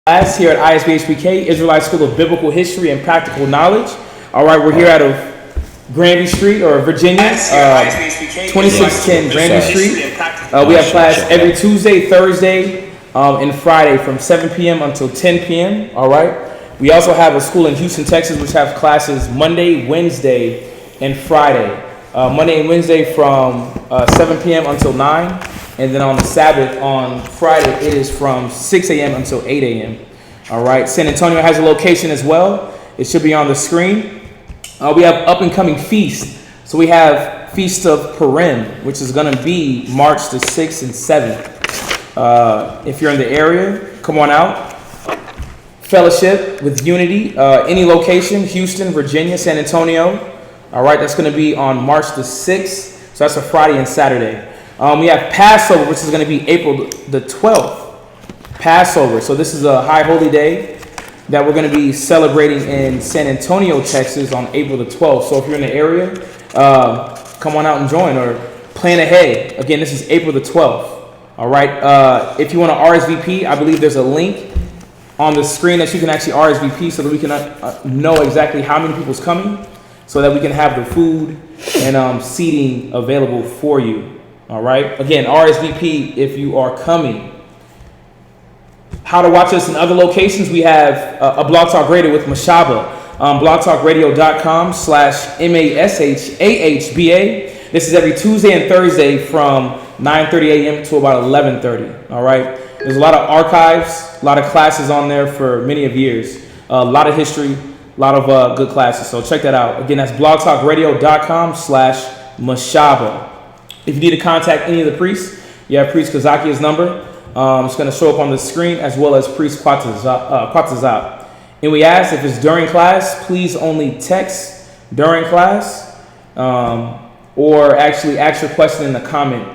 Class here at ISBHPK, Israelite School of Biblical History and Practical Knowledge. All right, we're here out of Granby Street, or Virginia, 2610 Granby Street. We have class every Tuesday, Thursday, and Friday from 7 p.m. until 10 p.m. All right. We also have a school in Houston, Texas, which have classes Monday, Wednesday, and Friday. Monday and Wednesday from 7 p.m. until 9. And then on the Sabbath, on Friday, it is from 6 a.m. until 8 a.m. All right. San Antonio has a location as well. It should be on the screen. We have up-and-coming feasts. So we have Feast of Purim, which is going to be March the 6th and 7th. If you're in the area, come on out. Fellowship with Unity. Any location, Houston, Virginia, San Antonio. All right, that's going to be on March the 6th. So that's a Friday and Saturday. We have Passover, which is going to be April the 12th. Passover. So this is a high holy day that we're going to be celebrating in San Antonio, Texas on April the 12th. So if you're in the area, come on out and join or plan ahead. Again, this is April the 12th. All right. If you want to RSVP, I believe there's a link on the screen that you can actually RSVP so that we can know exactly how many people's coming so that we can have the food and seating available for you. All right. Again, RSVP if you are coming. How to watch us in other locations. We have a Blog Talk Radio with Mashaba. blogtalkradio.com/MASHAHBA. This is every Tuesday and Thursday from 9:30 a.m. to about 11:30. All right. There's a lot of archives, a lot of classes on there for many of years. A lot of history, a lot of good classes. So check that out. Again, that's blogtalkradio.com/Mashaba. If you need to contact any of the priests, you have Priest Kazakia's number. It's going to show up on the screen, as well as Priest Quatazat. And we ask, if it's during class, please only text during class, or actually ask your question in the comment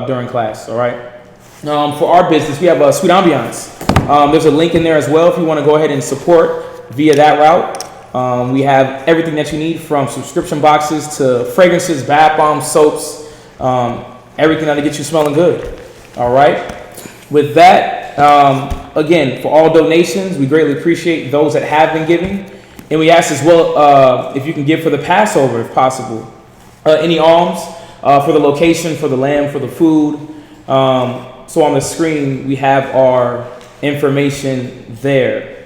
during class. All right. For our business, we have a Sweet Ambiance. There's a link in there as well if you want to go ahead and support via that route. We have everything that you need, from subscription boxes to fragrances, bath bombs, soaps, everything that'll get you smelling good. All right. With that, again, for all donations, we greatly appreciate those that have been giving. And we ask as well if you can give for the Passover, if possible. Any alms for the location, for the lamb, for the food. So on the screen, we have our information there.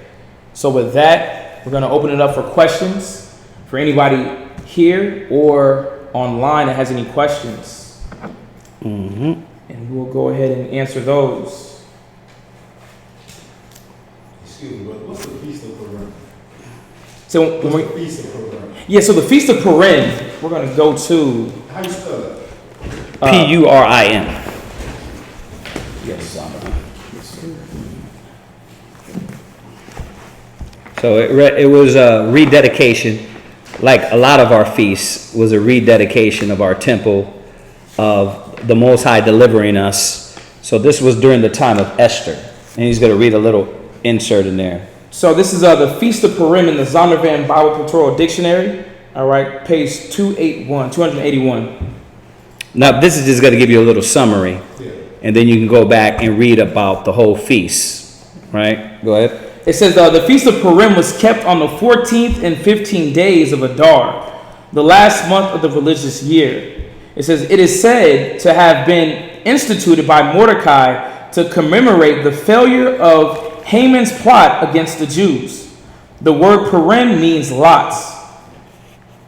So with that, we're going to open it up for questions for anybody here or online that has any questions. Mm-hmm. And we'll go ahead and answer those. Excuse me, but what's the Feast of Purim? So what's the Feast of Purim? Yeah, so the Feast of Purim, we're going to go to... How do you spell that? Purim. Yes. So it was a rededication, like a lot of our feasts, was a rededication of our temple, of the Most High delivering us. So this was during the time of Esther. And he's going to read a little insert in there. So this is the Feast of Purim in the Zondervan Bible Pictorial Dictionary. All right, page 281. Now, this is just going to give you a little summary. Yeah. And then you can go back and read about the whole feast. Right? Go ahead. It says the Feast of Purim was kept on the 14th and 15th days of Adar, the last month of the religious year. It says, it is said to have been instituted by Mordecai to commemorate the failure of Haman's plot against the Jews. The word Purim means lots.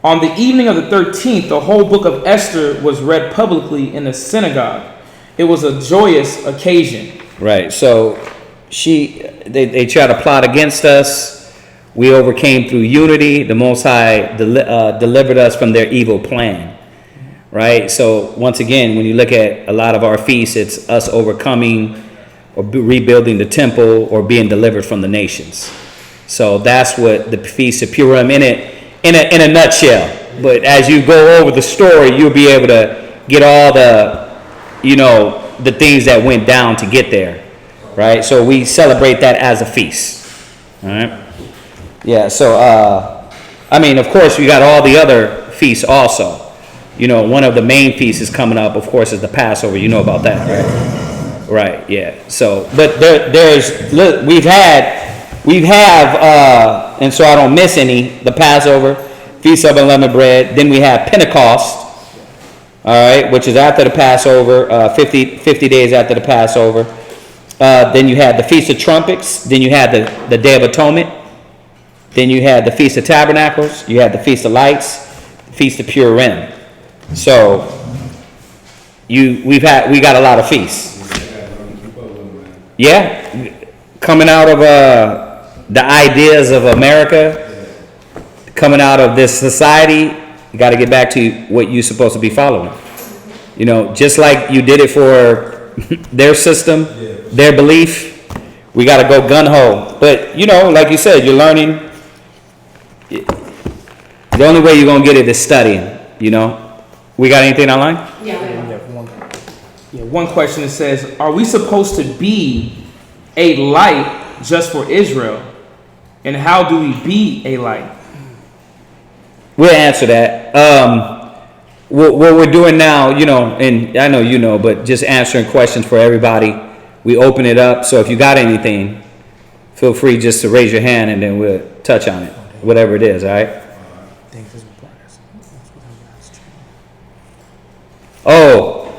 On the evening of the 13th, the whole book of Esther was read publicly in the synagogue. It was a joyous occasion. Right. So they tried to plot against us. We overcame through unity. The Most High delivered us from their evil plan. Right. So once again, when you look at a lot of our feasts, it's us overcoming or rebuilding the temple or being delivered from the nations. So that's what the Feast of Purim in a nutshell. But as you go over the story, you'll be able to get all the things that went down to get there. Right. So we celebrate that as a feast. All right. Yeah. So of course, we got all the other feasts also. One of the main feasts is coming up, of course, is the Passover. You know about that, right? Right, yeah. So, but there's, look, and so I don't miss any, the Passover, Feast of Unleavened Bread. Then we have Pentecost, all right, which is after the Passover, 50 days after the Passover. Then you had the Feast of Trumpets. Then you had the Day of Atonement. Then you had the Feast of Tabernacles. You had the Feast of Lights, Feast of Purim. So we got a lot of feasts. Yeah, coming out of the ideas of America, coming out of this society, you got to get back to what you're supposed to be following. You know, just like you did it for their system, their belief, we got to go gun ho. But you know, like you said, you're learning. The only way you're gonna get it is studying. You know, we got anything online? One question that says, are we supposed to be a light just for Israel? And how do we be a light? We'll answer that. What we're doing now, you know, and I know you know, but just answering questions for everybody. We open it up, so if you got anything, feel free just to raise your hand and then we'll touch on it, whatever it is, all right? Oh,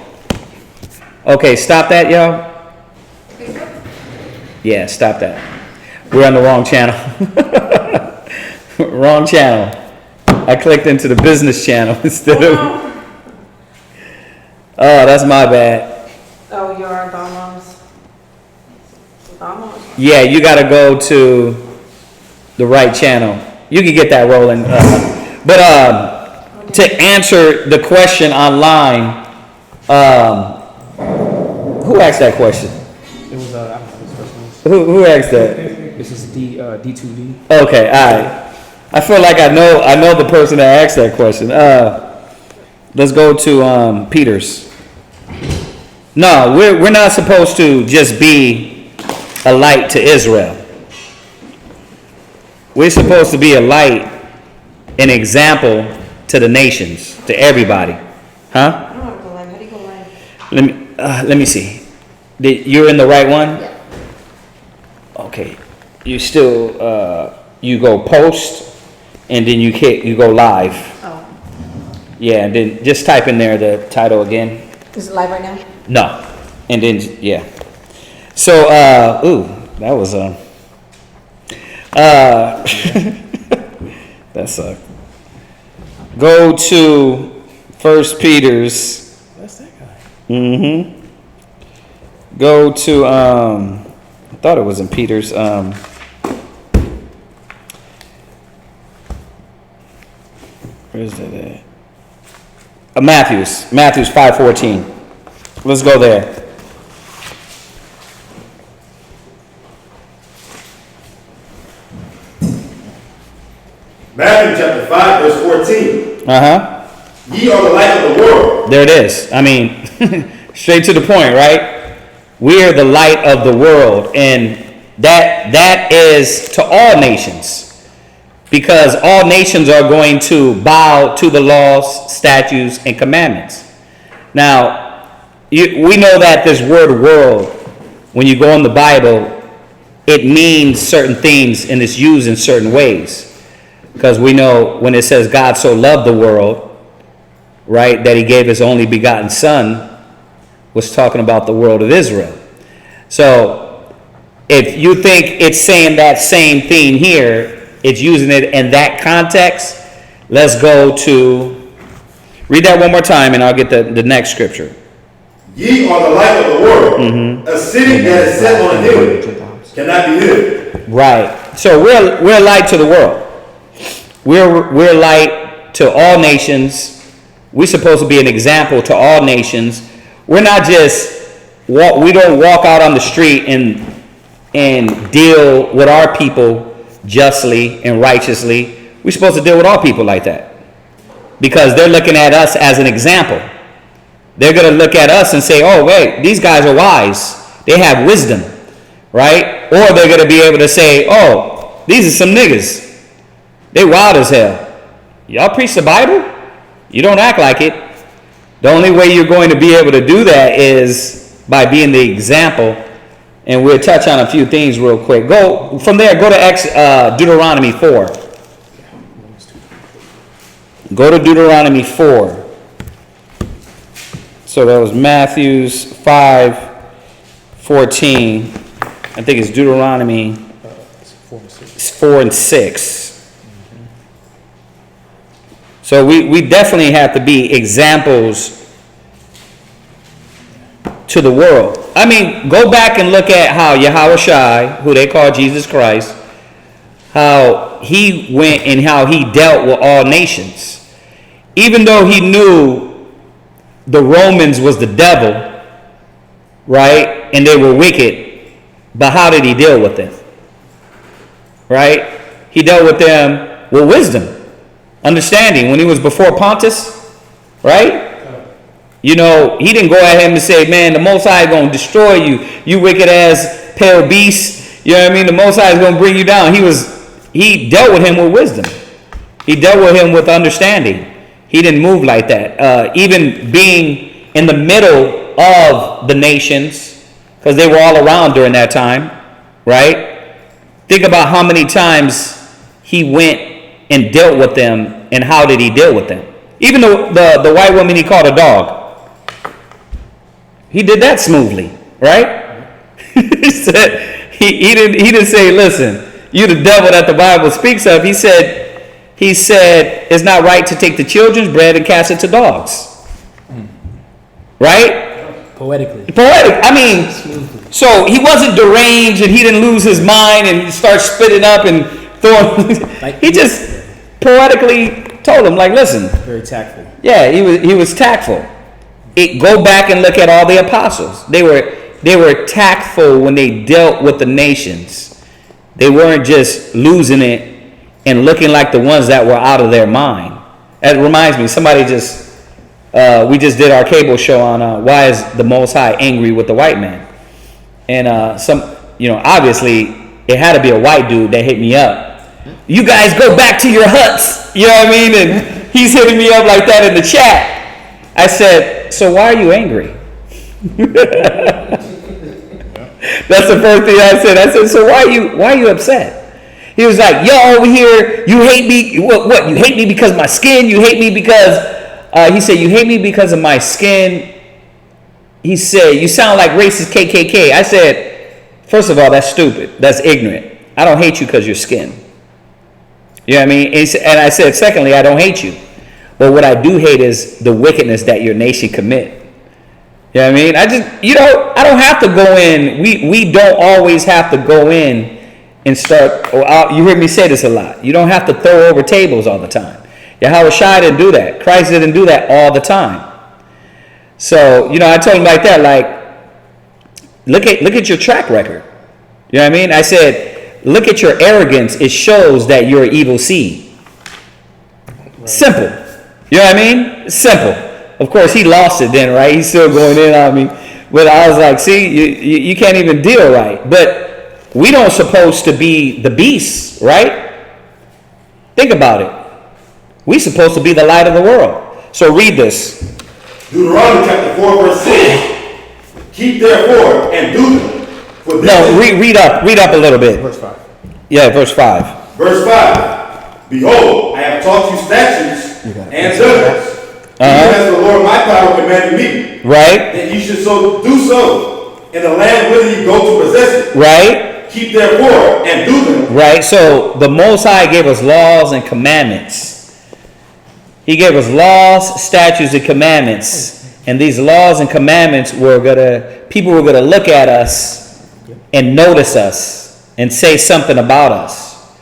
okay, stop that, y'all. Yeah, stop that. We're on the wrong channel. Wrong channel. I clicked into the business channel instead of... Oh, that's my bad. Oh, you're on Donald's. Yeah, you got to go to the right channel. You can get that rolling. But to answer the question online, who asked that question? It was, I don't know his first name. Who asked that? This is D2D. Okay, all right. I feel like I know the person that asked that question. Let's go to Peter's. No, we're not supposed to just be a light to Israel. We're supposed to be a light, an example to the nations, to everybody. Huh? I don't want to go live. How do you go live? Let me see. You're in the right one? Yeah. Okay. You still you go post and then you go live. Oh. Yeah, and then just type in there the title again. Is it live right now? No. And then yeah. So that was that sucked. Go to 1 Peter's. That's that guy. Mm-hmm. Go to I thought it was in Peter's where's that at? Matthew's 5:14. Let's go there. Matthew chapter 5, verse 14. Uh-huh. Ye are the light of the world. There it is. I mean, straight to the point, right? We are the light of the world, and that is to all nations. Because all nations are going to bow to the laws, statutes, and commandments. Now, we know that this word world, when you go in the Bible, it means certain things and it's used in certain ways. Because we know when it says God so loved the world, right, that he gave his only begotten son, was talking about the world of Israel. So, if you think it's saying that same thing here, it's using it in that context, let's go to, read that one more time and I'll get the next scripture. Ye are the light of the world. A city that is set on a hill cannot be hid. Right. So we're light to the world. We're light to all nations. We're supposed to be an example to all nations. We're not just we don't walk out on the street and deal with our people justly and righteously. We're supposed to deal with all people like that. Because they're looking at us as an example. They're going to look at us and say, oh, wait, these guys are wise. They have wisdom, right? Or they're going to be able to say, oh, these are some niggas. They wild as hell. Y'all preach the Bible? You don't act like it. The only way you're going to be able to do that is by being the example. And we'll touch on a few things real quick. Go from there. Go to Deuteronomy 4. Go to Deuteronomy 4. So that was Matthew's 5:14. I think it's Deuteronomy 4 and 6. So we definitely have to be examples to the world. I mean, go back and look at how Yahushua, who they call Jesus Christ, how he went and how he dealt with all nations. Even though he knew the Romans was the devil, right? And they were wicked, but how did he deal with them? Right? He dealt with them with wisdom, understanding. When he was before Pontius, right? You know, he didn't go at him and say, man, the Most High is going to destroy you, you wicked ass pale beast. You know what I mean? The Most High is going to bring you down. He dealt with him with wisdom. He dealt with him with understanding. He didn't move like that. Even being in the middle of the nations, because they were all around during that time, right? Think about how many times he went and dealt with them, and how did he deal with them? Even the white woman he called a dog. He did that smoothly, right? he didn't say, listen, you the devil that the Bible speaks of. He said it's not right to take the children's bread and cast it to dogs. Right? Poetic. I mean, so he wasn't deranged and he didn't lose his mind and start spitting up and throwing. He just poetically told him, like, listen. Very tactful. Yeah, he was tactful. Go back and look at all the apostles. They were tactful when they dealt with the nations. They weren't just losing it and looking like the ones that were out of their mind. It reminds me, we just did our cable show on why is the Most High angry with the white man. And obviously it had to be a white dude that hit me up. You guys go back to your huts. You know what I mean? And he's hitting me up like that in the chat. I said, so why are you angry? That's the first thing I said. I said, so why are you upset? He was like, yo, over here, you hate me. What? You hate me because of my skin? You hate me because, he said, you hate me because of my skin. He said, you sound like racist KKK. I said, first of all, that's stupid. That's ignorant. I don't hate you because of your skin. You know what I mean? And I said, secondly, I don't hate you. But what I do hate is the wickedness that your nation commit. You know what I mean? I don't have to go in. We don't always have to go in and start. You hear me say this a lot. You don't have to throw over tables all the time. Yahushua didn't do that. Christ didn't do that all the time. So, I told him like that, like, look at your track record. You know what I mean? I said, look at your arrogance. It shows that you're an evil seed. Right. Simple. You know what I mean? Simple. Of course, he lost it then, right? He's still going in on me. But I was like, see, you can't even deal right. But we don't supposed to be the beasts, right? Think about it. We supposed to be the light of the world. So read this. Deuteronomy chapter 4, verse 6. Keep therefore and do them. For read up a little bit. Verse 5. Yeah, verse 5. Verse 5. Behold, I have taught you statutes and judgments. Even as the Lord my power commanded me. Right. That you should so do so in the land whither you go to possess it. Right. Keep therefore and do them. Right. So the Most High gave us laws and commandments. He gave us laws, statutes, and commandments. And these laws and commandments people were gonna look at us and notice us and say something about us.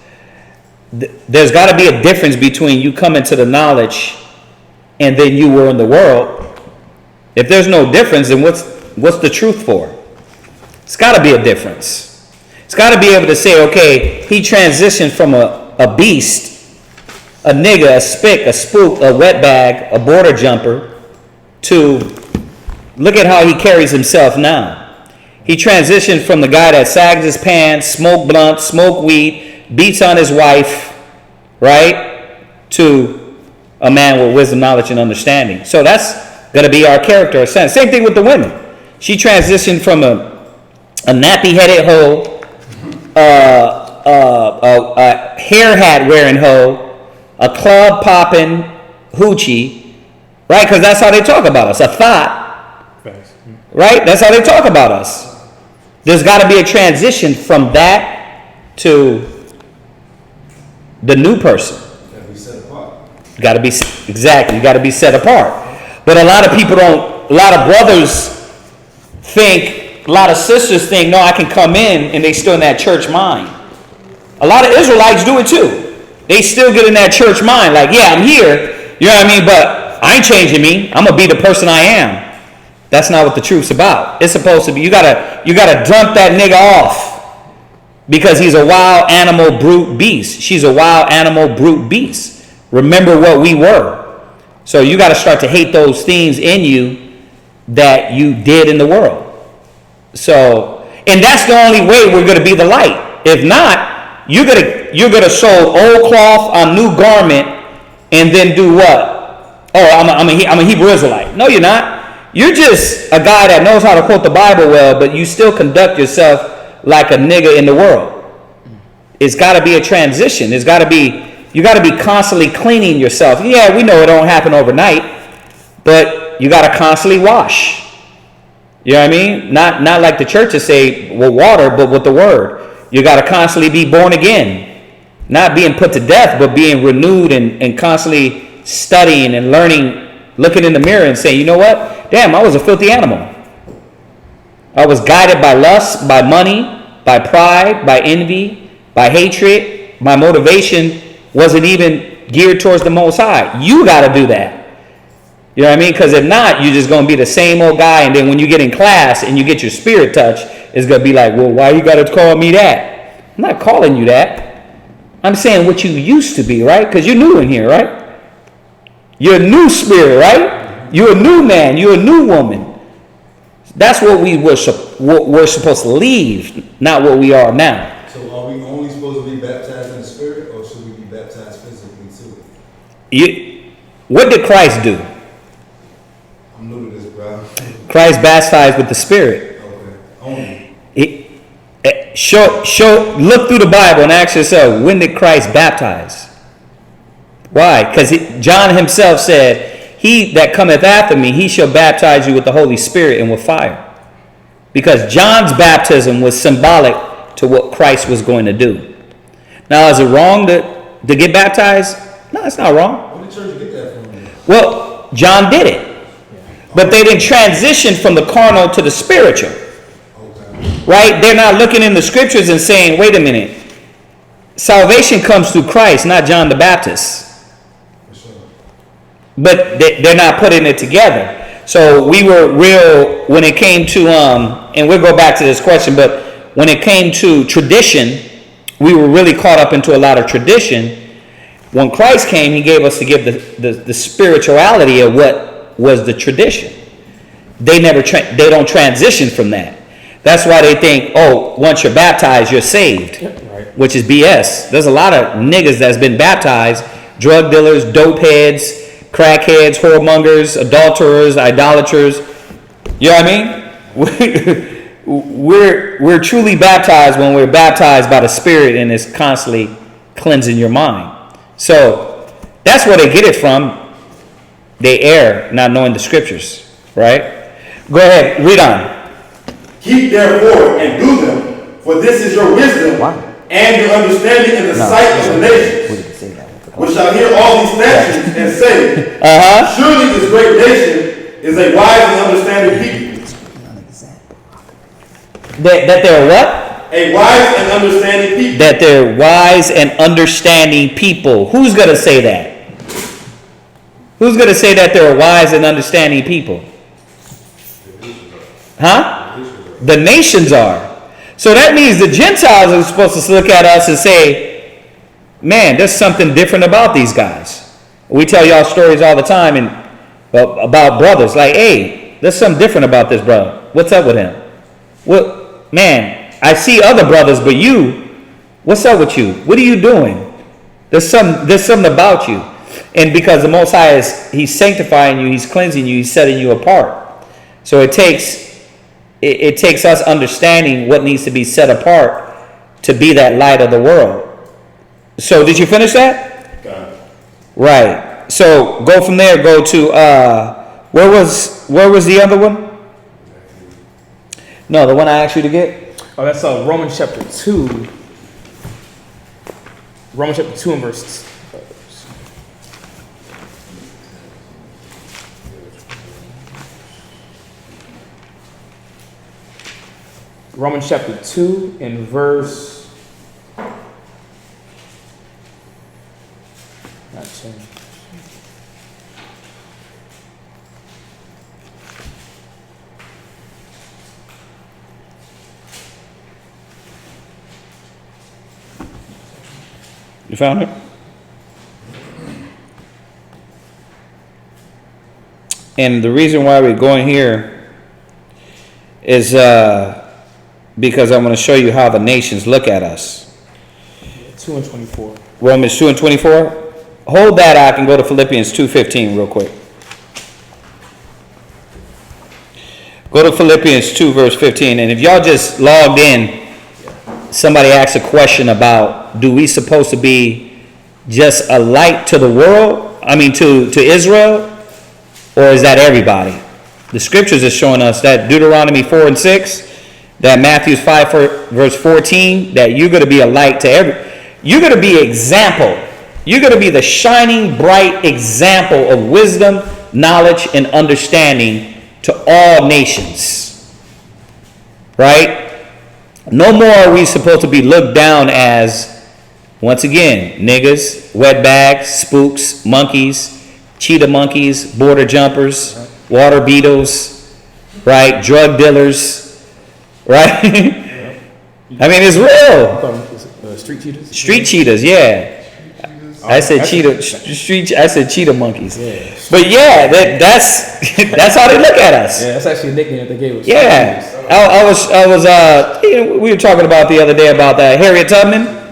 There's got to be a difference between you coming to the knowledge and then you were in the world. If there's no difference, then what's the truth for? It's got to be a difference. It's got to be able to say, okay, he transitioned from a beast, a nigga, a spick, a spook, a wetbag, a border jumper, to look at how he carries himself now. He transitioned from the guy that sags his pants, smoke blunt, smoke weed, beats on his wife, right, to a man with wisdom, knowledge, and understanding. So that's going to be our character. Same thing with the women. She transitioned from a nappy-headed hoe, a hair hat wearing hoe, a club popping hoochie, right? Because that's how they talk about us, a thought, right? That's how they talk about us. There's got to be a transition from that to the new person. Gotta be set apart. Got to be, exactly, you got to be set apart. But a lot of people don't, a lot of brothers think, a lot of sisters think, no, I can come in, and they still in that church mind. A lot of Israelites do it too. They still get in that church mind, like, yeah, I'm here, you know what I mean, but I ain't changing me. I'm gonna be the person I am. That's not what the truth's about. It's supposed to be, you gotta dump that nigga off because he's a wild animal brute beast. She's a wild animal brute beast. Remember what we were. So you got to start to hate those things in you that you did in the world. So, and that's the only way we're going to be the light. If not, you're gonna sew old cloth on new garment and then do what? Oh, I'm a Hebrew Israelite. No, you're not. You're just a guy that knows how to quote the Bible well, but you still conduct yourself like a nigga in the world. It's got to be a transition. It's got to be. You got to be constantly cleaning yourself. Yeah, we know it don't happen overnight, but you got to constantly wash. You know what I mean? Not like the churches say with water, but with the word. You got to constantly be born again. Not being put to death, but being renewed and constantly studying and learning, looking in the mirror and saying, you know what? Damn, I was a filthy animal. I was guided by lust, by money, by pride, by envy, by hatred. My motivation wasn't even geared towards the Most High. You got to do that. You know what I mean? Because if not, you're just going to be the same old guy. And then when you get in class and you get your spirit touch, it's going to be like, well, why you got to call me that? I'm not calling you that. I'm saying what you used to be, right? Because you're new in here, right? You're a new spirit, right? You're a new man. You're a new woman. That's what we're supposed to leave, not what we are now. So are we only supposed to be baptized in the Spirit, or should we be baptized physically too? What did Christ do? I'm new to this, bro. Christ baptized with the Spirit. Okay. Only. Look through the Bible and ask yourself, when did Christ baptize? Why? Because John himself said, he that cometh after me, he shall baptize you with the Holy Spirit and with fire. Because John's baptism was symbolic to what Christ was going to do. Now, is it wrong to get baptized? No, it's not wrong. Where did church get that from? Well, John did it. But they didn't transition from the carnal to the spiritual. Okay. Right? They're not looking in the scriptures and saying, wait a minute. Salvation comes through Christ, not John the Baptist. For sure. But they're not putting it together. So we were real when it came to, and we'll go back to this question, but when it came to tradition, we were really caught up into a lot of tradition. When Christ came, he gave us to give the spirituality of what was the tradition. They don't transition from that. That's why they think, oh, once you're baptized, you're saved, right. Which is BS. There's a lot of niggas that's been baptized, drug dealers, dope heads, crackheads, whoremongers, adulterers, idolaters. You know what I mean? We're truly baptized when we're baptized by the Spirit, and it's constantly cleansing your mind. So that's where they get it from. They err not knowing the scriptures, right? Go ahead, read on. Keep therefore and do them, for this is your wisdom and your understanding in the sight of the nations, which shall hear all these statutes and say, surely this great nation is a wise and understanding people. That they're what? A wise and understanding people. That they're wise and understanding people. Who's going to say that? Who's going to say that they're wise and understanding people? Huh? The nations are. So that means the Gentiles are supposed to look at us and say, man, there's something different about these guys. We tell y'all stories all the time about brothers. Like, hey, there's something different about this brother. What's up with him? Well, man, I see other brothers, but you, what's up with you? What are you doing? There's something about you. And because the Most High he's sanctifying you, he's cleansing you, he's setting you apart. So it takes it takes us understanding what needs to be set apart to be that light of the world. So did you finish that? Got it. Right. So go from there. Go to where was the other one? No, the one I asked you to get. Oh, that's Romans chapter 2. Romans chapter 2 and verse. Romans chapter 2 and verse. Not change. You found it? And the reason why we're going here is because I'm going to show you how the nations look at us. 2 and 24. Romans 2 and 24. Hold that. I can go to Philippians 2:15 real quick. Go to Philippians 2 verse 15. And if y'all just logged in, somebody asked a question about, do we supposed to be just a light to the world? I mean, to Israel? Or is that everybody? The scriptures are showing us that Deuteronomy 4 and 6, that Matthew 5 verse 14, that you're going to be a light to you're going to be example. You're going to be the shining, bright example of wisdom, knowledge, and understanding to all nations. Right? No more are we supposed to be looked down as, once again, niggas, wetbags, spooks, monkeys, cheetah monkeys, border jumpers, water beetles, right? Drug dealers, right? I mean, it's real. Street cheetahs? Street cheetahs, yeah. I said cheetah monkeys. Yeah. But yeah, that's how they look at us. Yeah, that's actually a nickname that they gave us. Yeah. We were talking about the other day about that Harriet Tubman.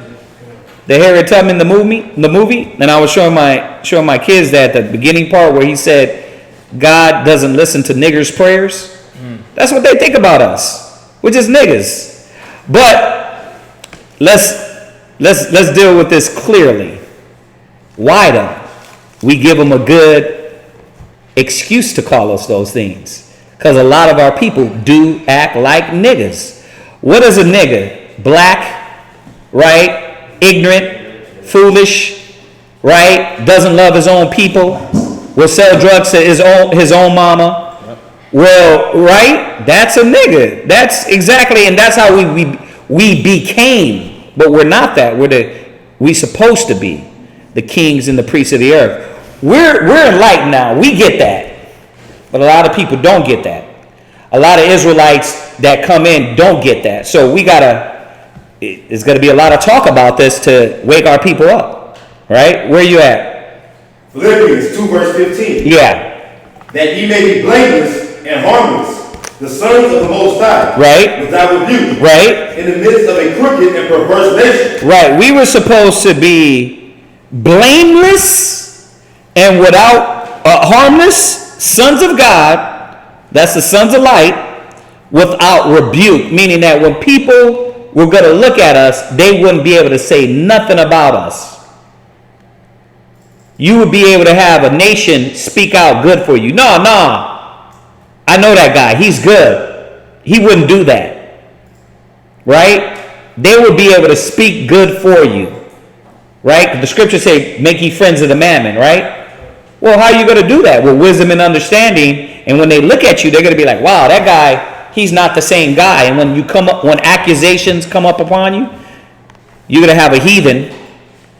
The Harriet Tubman, the movie, and I was showing my kids that the beginning part where he said God doesn't listen to niggers' prayers. That's what they think about us. We're just niggas. But let's deal with this clearly. Why though? We give them a good excuse to call us those things, because a lot of our people do act like niggas. What is a nigga? Black, right? Ignorant, foolish, right? Doesn't love his own people, will sell drugs to his own mama. Yep. Well, right? That's a nigga. That's exactly, and that's how we became. But we're not that. We supposed to be the kings and the priests of the earth. We're enlightened now. We get that. But a lot of people don't get that. A lot of Israelites that come in don't get that. So there's going to be a lot of talk about this to wake our people up. Right? Where you at? Philippians 2 verse 15. Yeah. That ye may be blameless and harmless, the sons of the Most High. Right. Without rebuke. Right. In the midst of a crooked and perverse nation. Right. We were supposed to be blameless and without harmless sons of God. That's the sons of light, without rebuke, meaning that when people were going to look at us, they wouldn't be able to say nothing about us. You would be able to have a nation speak out good for you. No, I know that guy. He's good. He wouldn't do that. Right? They would be able to speak good for you. Right? The scriptures say, make ye friends of the mammon, right? Well, how are you going to do that? With wisdom and understanding. And when they look at you, they're going to be like, wow, that guy, he's not the same guy. And when accusations come up upon you, you're going to have a heathen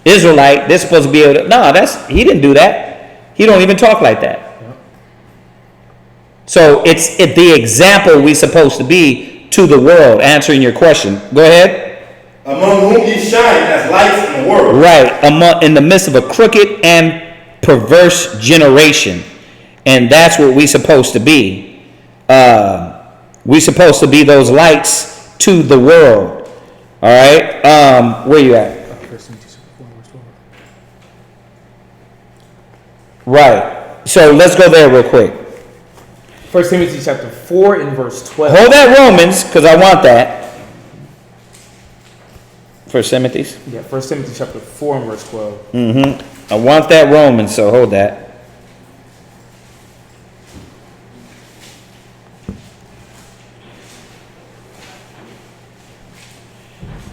Israelite. They're supposed to be able to, he didn't do that. He don't even talk like that. So it's the example we're supposed to be to the world, answering your question. Go ahead. Among whom ye shine as lights in the world. Right, in the midst of a crooked and perverse generation. And that's what we're supposed to be. We're supposed to be those lights to the world. All right? Where you at? Right. So let's go there real quick. 1 Timothy chapter 4 and verse 12. Hold that Romans, because I want that. 1 Timothy? Yeah, 1 Timothy chapter 4 and verse 12. I want that Romans, so hold that.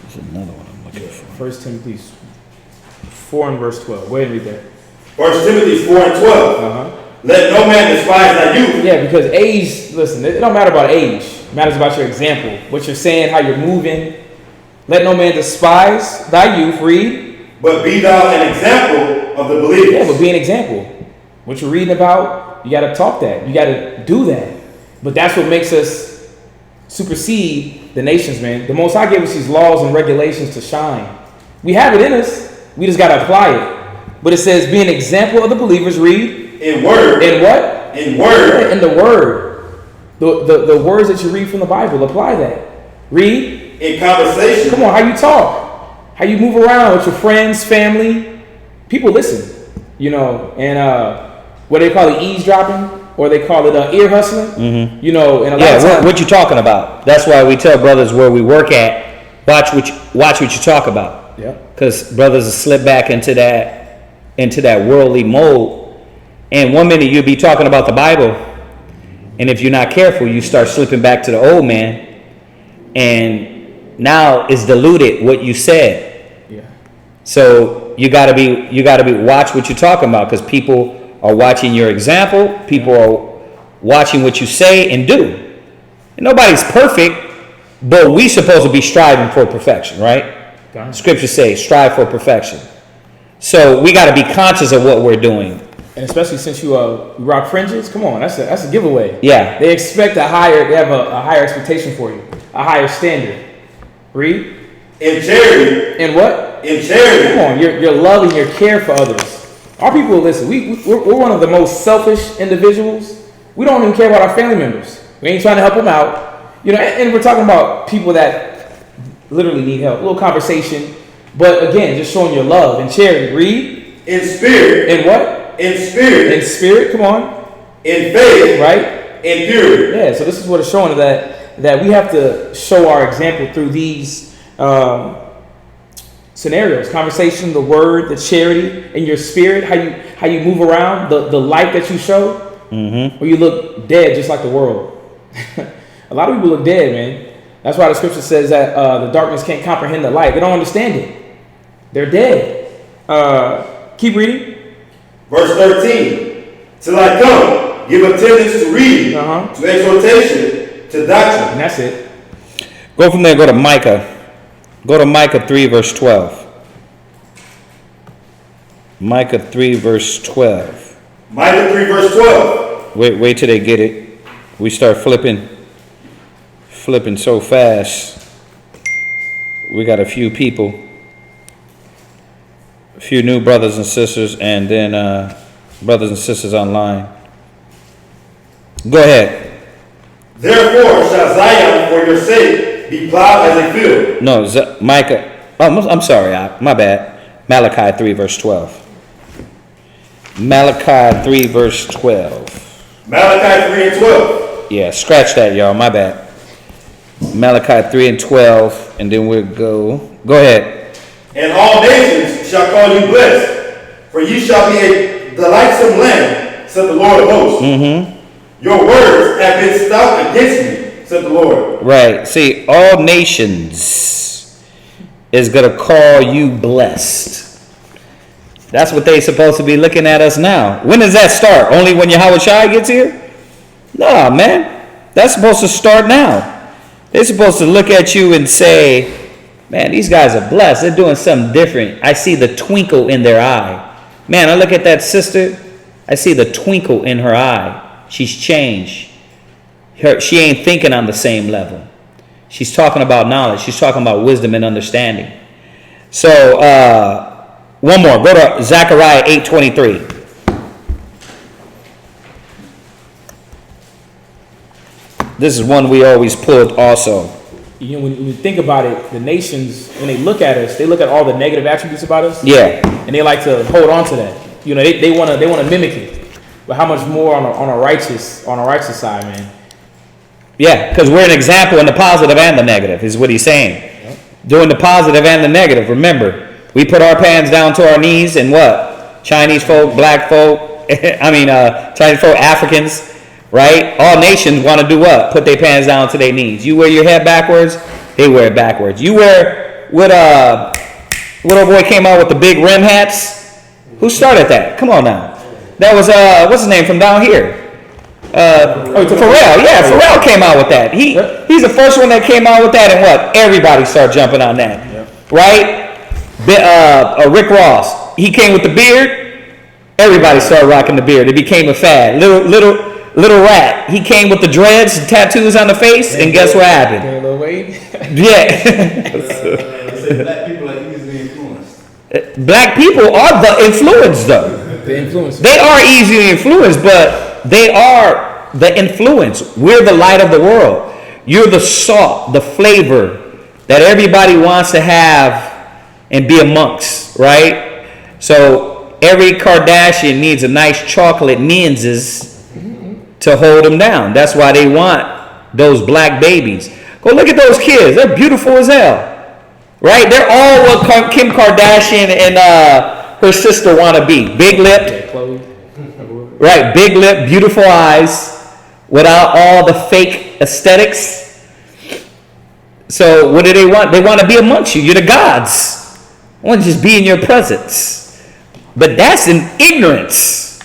There's another one I'm looking for. 1 Timothy 4 and verse 12. Go ahead and read that. 1 Timothy 4 and 12. Let no man despise thy youth. Yeah, because age, listen, it don't matter about age. It matters about your example. What you're saying, how you're moving. Let no man despise thy youth. Read. But be thou an example of the believers. Yeah, but be an example. What you're reading about, you got to talk that. You got to do that. But that's what makes us supersede the nations, man. The Most High gave us these laws and regulations to shine. We have it in us. We just got to apply it. But it says, be an example of the believers. Read. In word. In what? In word. In the word. The words that you read from the Bible. Apply that. Read. In conversation. Come on, how you talk. How you move around with your friends, family. People listen. You know, and what they call it, eavesdropping. Or they call it ear hustling. You know, and a lot of times, what you talking about? That's why we tell brothers where we work at, watch what you talk about. Yeah. Because brothers slip back into that worldly mold. And one minute you'll be talking about the Bible, and if you're not careful, you start slipping back to the old man, and now it's diluted what you said. Yeah. So you gotta be watch what you're talking about, because people are watching your example. People are watching what you say and do. And nobody's perfect, but we supposed to be striving for perfection, right? Scriptures say strive for perfection. So we got to be conscious of what we're doing. And especially since you rock fringes, come on, that's a giveaway. Yeah. They expect they have a higher expectation for you, a higher standard. Read. In charity. In what? In charity. Come on, your love and your care for others. Our people, listen, we're one of the most selfish individuals. We don't even care about our family members. We ain't trying to help them out. You know, and we're talking about people that literally need help. A little conversation. But again, just showing your love and charity. Read. In spirit. In what? In spirit. In spirit, come on. In faith. Right? In purity. Yeah, so this is what it's showing, that we have to show our example through these scenarios. Conversation, the word, the charity, and your spirit, how you move around, the light that you show. Or you look dead just like the world. A lot of people look dead, man. That's why the scripture says that the darkness can't comprehend the light. They don't understand it. They're dead. Keep reading. Verse 13. Till I come, give attendance to reading, to exhortation, to doctrine. And that's it. Go from there, go to Micah. Go to Micah 3, verse 12. Micah 3, verse 12. Micah 3, verse 12. Wait till they get it. We start flipping so fast. We got a few people. A few new brothers and sisters, and then brothers and sisters online. Go ahead. Therefore shall Zion for your sake be plowed as a field. No, Micah. Oh, I'm sorry. My bad. Malachi 3, verse 12. Malachi 3, verse 12. Malachi 3 and 12. Yeah, scratch that, y'all. My bad. Malachi 3 and 12, and then we'll go. Go ahead. And all nations shall call you blessed, for you shall be a delightsome land, said the Lord of hosts. Your words have been stout against me, said the Lord. Right. See, all nations is going to call you blessed. That's what they supposed to be looking at us now. When does that start? Only when Yahweh Shai gets here? No, man. That's supposed to start now. They're supposed to look at you and say, man, these guys are blessed. They're doing something different. I see the twinkle in their eye. Man, I look at that sister. I see the twinkle in her eye. She's changed. She ain't thinking on the same level. She's talking about knowledge. She's talking about wisdom and understanding. So, one more. Go to Zechariah 8:23. This is one we always pulled also. You know, when you think about it, the nations, when they look at us, they look at all the negative attributes about us. Yeah. And they like to hold on to that. You know, they want to mimic it. but how much more on a righteous side, man? Yeah, because we're an example in the positive and the negative, is what he's saying. Yep. Doing the positive and the negative. Remember, we put our pants down to our knees, and what? Chinese folk, black folk, Chinese folk, Africans, right? All nations want to do what? Put their pants down to their knees. You wear your head backwards, they wear it backwards. You wear what old boy came out with the big rim hats? Who started that? Come on now. That was what's his name from down here? Pharrell. Yeah, Pharrell came out with that. He's the first one that came out with that, and what? Everybody started jumping on that. Yep. Right? Rick Ross. He came with the beard. Everybody started rocking the beard. It became a fad. Little Rat. He came with the dreads and tattoos on the face, and guess what happened? Yeah. Black people are easily influenced. Black people are the influence, though. The influence. They are easily influenced, but they are the influence. We're the light of the world. You're the salt, the flavor that everybody wants to have and be amongst, right? So every Kardashian needs a nice chocolate ninjas to hold them down. That's why they want those black babies. Go look at those kids. They're beautiful as hell. Right? They're all what Kim Kardashian and her sister want to be. Big lipped. Right, big lip, beautiful eyes, without all the fake aesthetics. So what do they want? They want to be amongst you. You're the gods. I want to just be in your presence. But that's in ignorance.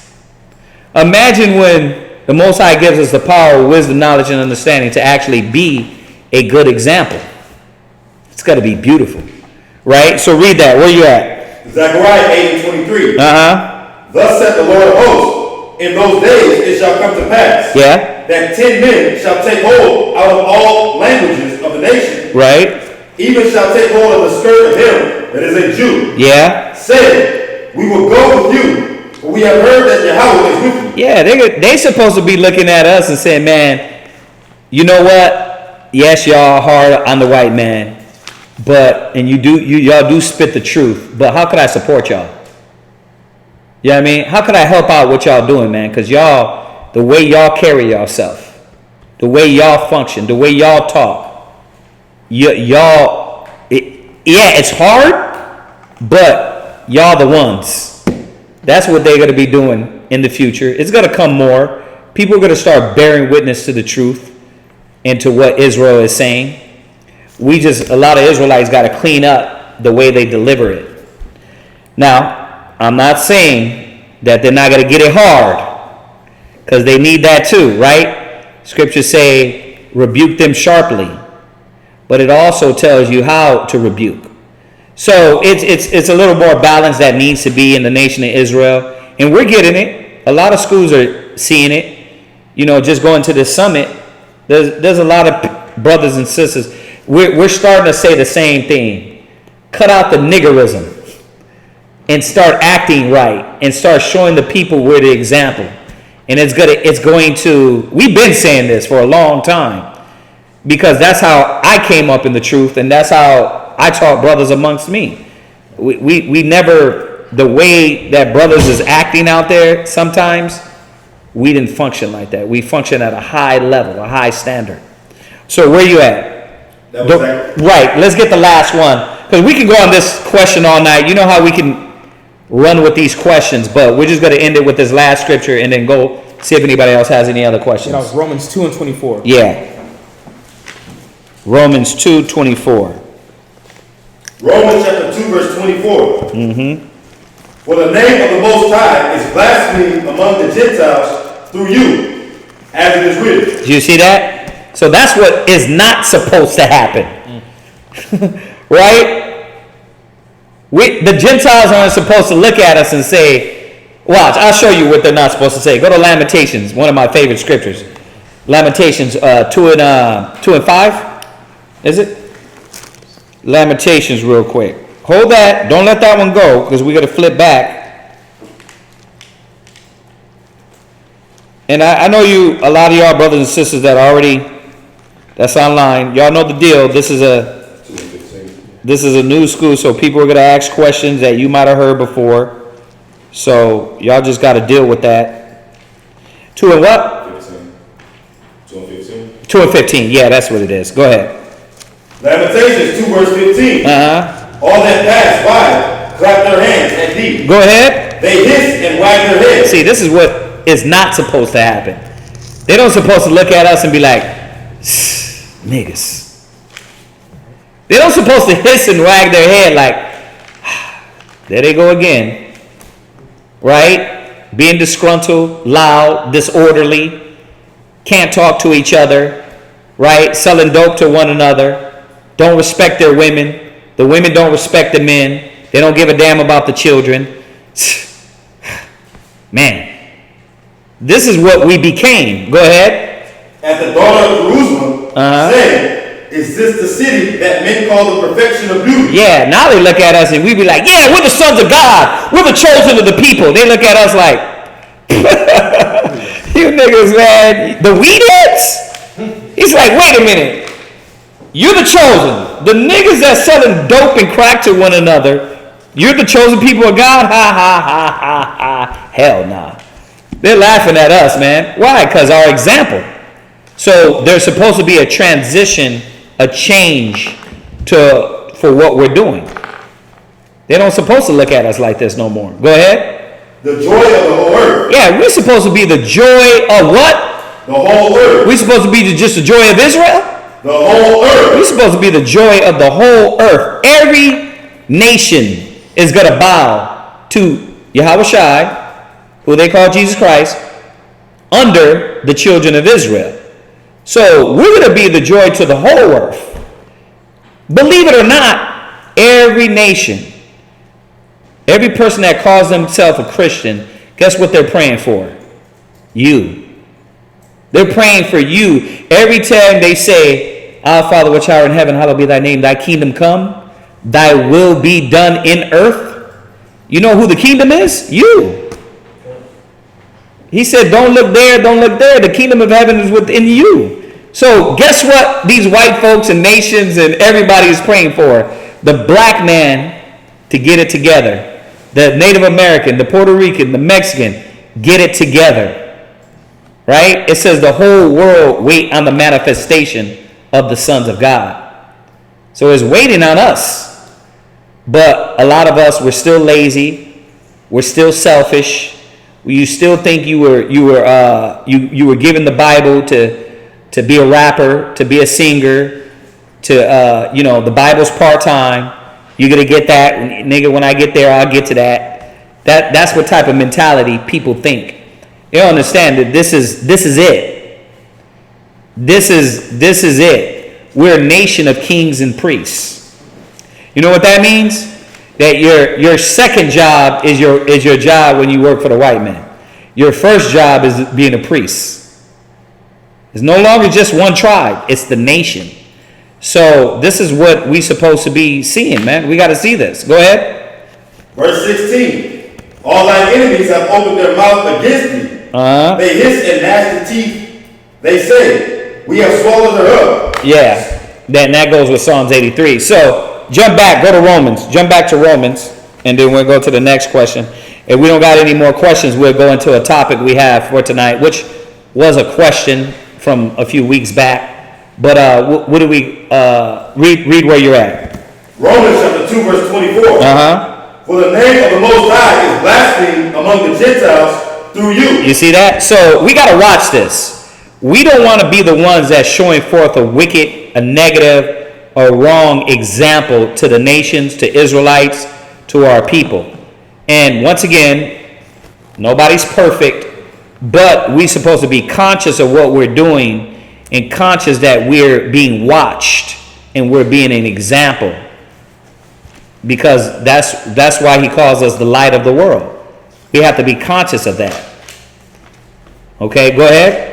Imagine when the Most High gives us the power, wisdom, knowledge, and understanding to actually be a good example. It's got to be beautiful. Right? So read that. Where you at? Zechariah 8:23. Thus saith the Lord of hosts, in those days it shall come to pass that 10 men shall take hold out of all languages of the nation. Right. Even shall take hold of the skirt of him that is a Jew. Yeah. Saying, we will go with you, for we have heard that Yahweh is with you. Yeah, they supposed to be looking at us and saying, man, you know what? Yes, y'all hard on the white man, but y'all do spit the truth. But how could I support y'all? You know what I mean? How could I help out what y'all doing, man? Because y'all, the way y'all carry yourself, the way y'all function, the way y'all talk, it's hard, but y'all the ones. That's what they're going to be doing in the future. It's going to come more. People are going to start bearing witness to the truth and to what Israel is saying. A lot of Israelites got to clean up the way they deliver it. Now, I'm not saying that they're not going to get it hard, because they need that too, right? Scriptures say, rebuke them sharply, but it also tells you how to rebuke. So it's a little more balance that needs to be in the nation of Israel, and we're getting it. A lot of schools are seeing it. Just going to this summit, there's a lot of brothers and sisters. We're starting to say the same thing. Cut out the niggerism. And start acting right, and start showing the people we're the example. And it's going to. We've been saying this for a long time, because that's how I came up in the truth, and that's how I taught brothers amongst me. We never, the way that brothers is acting out there, sometimes we didn't function like that. We function at a high level, a high standard. So where you at? Right. Let's get the last one, because we can go on this question all night. You know how we can run with these questions, but we're just going to end it with this last scripture and then go see if anybody else has any other questions. That was Romans 2:24. Yeah. Romans 2:24. Romans chapter 2 verse 24. For the name of the Most High is blasphemed among the Gentiles through you, as it is written. Do you see that? So that's what is not supposed to happen. Right? The Gentiles aren't supposed to look at us and say, watch, I'll show you what they're not supposed to say. Go to Lamentations, one of my favorite scriptures. Lamentations 2 and 5. Is it? Lamentations real quick. Hold that. Don't let that one go, because we got to flip back. And I know a lot of y'all brothers and sisters that's online. Y'all know the deal. This is a new school, so people are going to ask questions that you might have heard before. So y'all just got to deal with that. 2 and what? 15. 2 and 15. 2 and 15. Yeah, that's what it is. Go ahead. Lamentations 2 verse 15. All that pass by clap their hands at thee. Go ahead. They hiss and wag their heads. See, this is what is not supposed to happen. They don't supposed to look at us and be like, niggas. They don't supposed to hiss and wag their head like, there they go again. Right? Being disgruntled, loud, disorderly, can't talk to each other, right? Selling dope to one another, don't respect their women. The women don't respect the men. They don't give a damn about the children. Man, this is what we became. Go ahead. At the daughter of Jerusalem, saying, is this the city that men call the perfection of beauty? Yeah, now they look at us and we be like, yeah, we're the sons of God. We're the chosen of the people. They look at us like, you niggas, man, the weedheads? He's like, wait a minute. You're the chosen. The niggas that's selling dope and crack to one another, you're the chosen people of God? Ha, ha, ha, ha, ha. Hell nah. They're laughing at us, man. Why? Because our example. So there's supposed to be a transition, a change for what we're doing. They don't supposed to look at us like this no more. Go ahead. The joy of the whole earth. Yeah, we're supposed to be the joy of what? The whole earth. We're supposed to be just the joy of Israel? The whole earth. We're supposed to be the joy of the whole earth. Every nation is going to bow to Yahweh Shai, who they call Jesus Christ, under the children of Israel. So we're going to be the joy to the whole earth. Believe it or not, every nation, every person that calls themselves a Christian, guess what they're praying for? You. They're praying for you. Every time they say, Our Father which art in heaven, hallowed be thy name, thy kingdom come, thy will be done in earth. You know who the kingdom is? You. He said, don't look there, don't look there. The kingdom of heaven is within you. So guess what these white folks and nations and everybody is praying for? The black man to get it together. The Native American, the Puerto Rican, the Mexican, get it together. Right? It says the whole world wait on the manifestation of the sons of God. So it's waiting on us. But a lot of us, we're still lazy. We're still selfish. You still think you were given the Bible to be a rapper, to be a singer, to the Bible's part-time. You're gonna get that, nigga. When I get there, I'll get to that. That's what type of mentality people think. You don't understand that this is it. This is it. We're a nation of kings and priests. You know what that means? That your second job is your job when you work for the white man. Your first job is being a priest. It's no longer just one tribe. It's the nation. So this is what we're supposed to be seeing, man. We got to see this. Go ahead. Verse 16. All thy enemies have opened their mouth against thee. They hiss and gnash the teeth. They say, we have swallowed her up. Yeah. Then that goes with Psalms 83. So jump back. Go to Romans. Jump back to Romans. And then we'll go to the next question. If we don't got any more questions, we'll go into a topic we have for tonight, which was a question from a few weeks back. But what do we read where you're at? Romans chapter 2 verse 24. For the name of the Most High is blasphemed among the Gentiles through you. You see that? So we got to watch this. We don't want to be the ones that's showing forth a wicked, a negative, or wrong example to the nations, to Israelites, to our people. And once again, nobody's perfect, but we're supposed to be conscious of what we're doing and conscious that we're being watched and we're being an example, because that's why he calls us the light of the world. We have to be conscious of that. Okay, go ahead.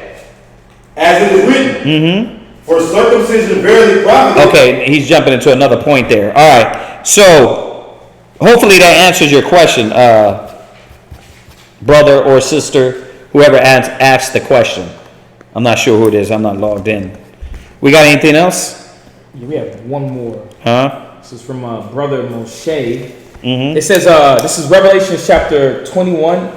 As it is written, for circumcision verily profiteth. Okay, he's jumping into another point there. All right, so hopefully that answers your question, brother or sister, whoever asked the question. I'm not sure who it is. I'm not logged in. We got anything else? Yeah, we have one more. This is from Brother Moshe. It says, this is Revelation chapter 21,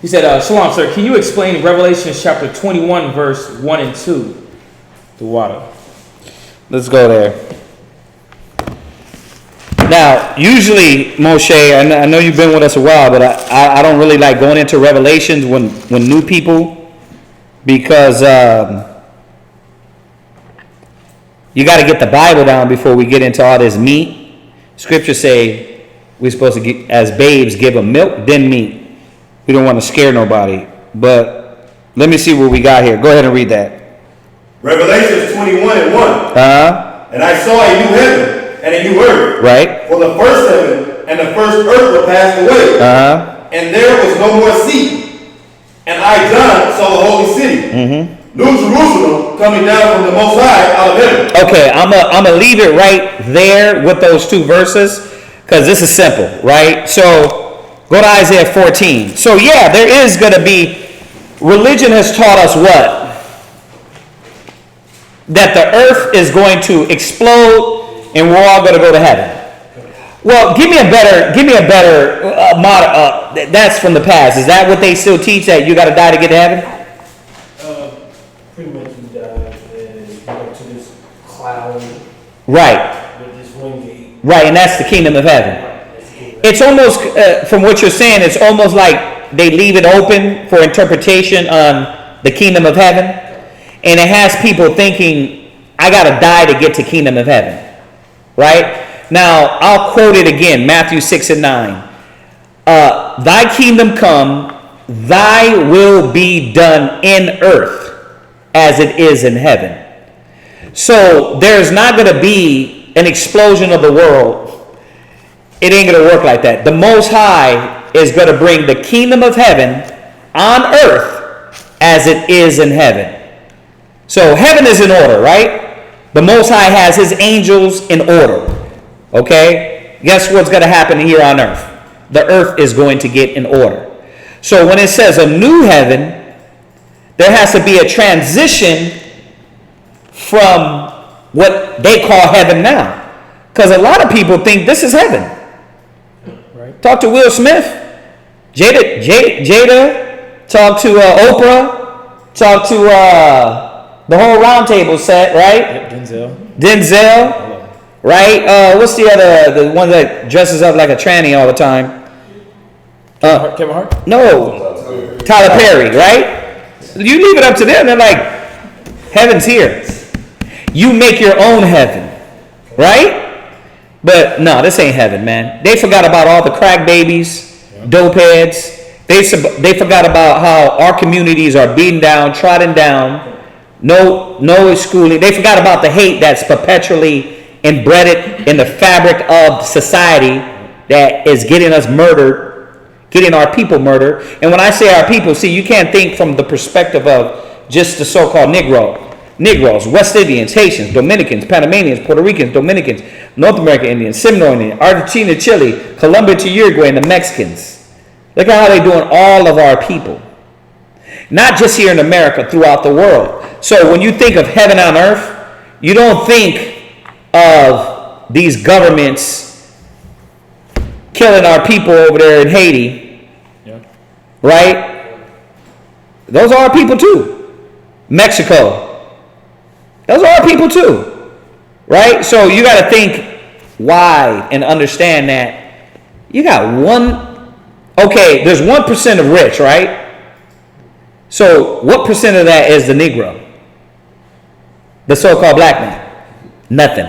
He said, Shalom, sir. Can you explain Revelation chapter 21, verse 1 and 2? The water. Let's go there. Now, usually, Moshe, I know you've been with us a while, but I don't really like going into Revelations when new people, because you got to get the Bible down before we get into all this meat. Scriptures say we're supposed to, get, as babes, give them milk, then meat. We don't want to scare nobody. But let me see what we got here. Go ahead and read that. Revelations 21 and 1. And I saw a new heaven and a new earth. Right. For the first heaven and the first earth were passed away. And there was no more sea. And I, John, saw the holy city. New Jerusalem coming down from the Most High out of heaven. Okay, I'm gonna leave it right there with those two verses, because this is simple, right? So go to Isaiah 14. So yeah, there is gonna be, religion has taught us what? That the earth is going to explode and we're all going to go to heaven. Well, give me a better model. That's from the past. Is that what they still teach, that you got to die to get to heaven? Pretty much you die and you go to this cloud. Right. With this one gate. Right, and that's the kingdom of heaven. It's almost, from what you're saying, it's almost like they leave it open for interpretation on the kingdom of heaven. And it has people thinking, I got to die to get to kingdom of heaven. Right? Now, I'll quote it again, Matthew 6 and 9. Thy kingdom come, thy will be done in earth as it is in heaven. So, there's not going to be an explosion of the world. It ain't going to work like that. The Most High is going to bring the kingdom of heaven on earth as it is in heaven. So, heaven is in order, right? The Most High has his angels in order. Okay? Guess what's going to happen here on earth? The earth is going to get in order. So when it says a new heaven, there has to be a transition from what they call heaven now. Because a lot of people think this is heaven. Right. Talk to Will Smith. Jada. Talk to Oprah. Talk to... the whole round table set, right? Yep, Denzel, right? What's the one that dresses up like a tranny all the time? Kevin Hart? No. Tyler Perry, right? You leave it up to them. They're like, heaven's here. You make your own heaven, right? But no, this ain't heaven, man. They forgot about all the crack babies, dope heads. They forgot about how our communities are beaten down, trodden down. No schooling. They forgot about the hate that's perpetually embedded in the fabric of society that is getting us murdered, getting our people murdered. And when I say our people, see, you can't think from the perspective of just the so-called Negroes, West Indians, Haitians, Dominicans, Panamanians, Puerto Ricans, Dominicans, North American Indians, Seminole Indians, Argentina, Chile, Colombia to Uruguay, and the Mexicans. Look at how they're doing all of our people. Not just here in America, throughout the world. So when you think of heaven on earth, you don't think of these governments killing our people over there in Haiti. Yeah. Right? Those are our people too. Mexico. Those are our people too. Right? So you got to think why and understand that you got there's 1% of rich, right? So what percent of that is the Negro? The so-called black man? Nothing.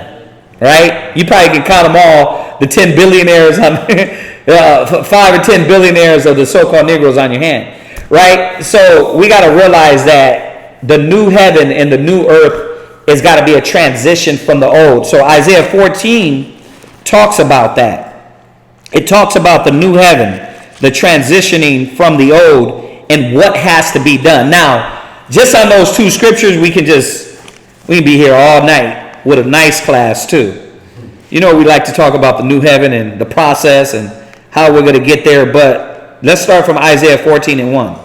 Right? You probably can count them all, the 10 billionaires, 5 or 10 billionaires of the so-called Negroes on your hand. Right? So we got to realize that the new heaven and the new earth has got to be a transition from the old. So Isaiah 14 talks about that. It talks about the new heaven, the transitioning from the old, and what has to be done. Now, just on those two scriptures, we can be here all night with a nice class too. You know, we like to talk about the new heaven and the process and how we're going to get there, but let's start from Isaiah 14 and 1.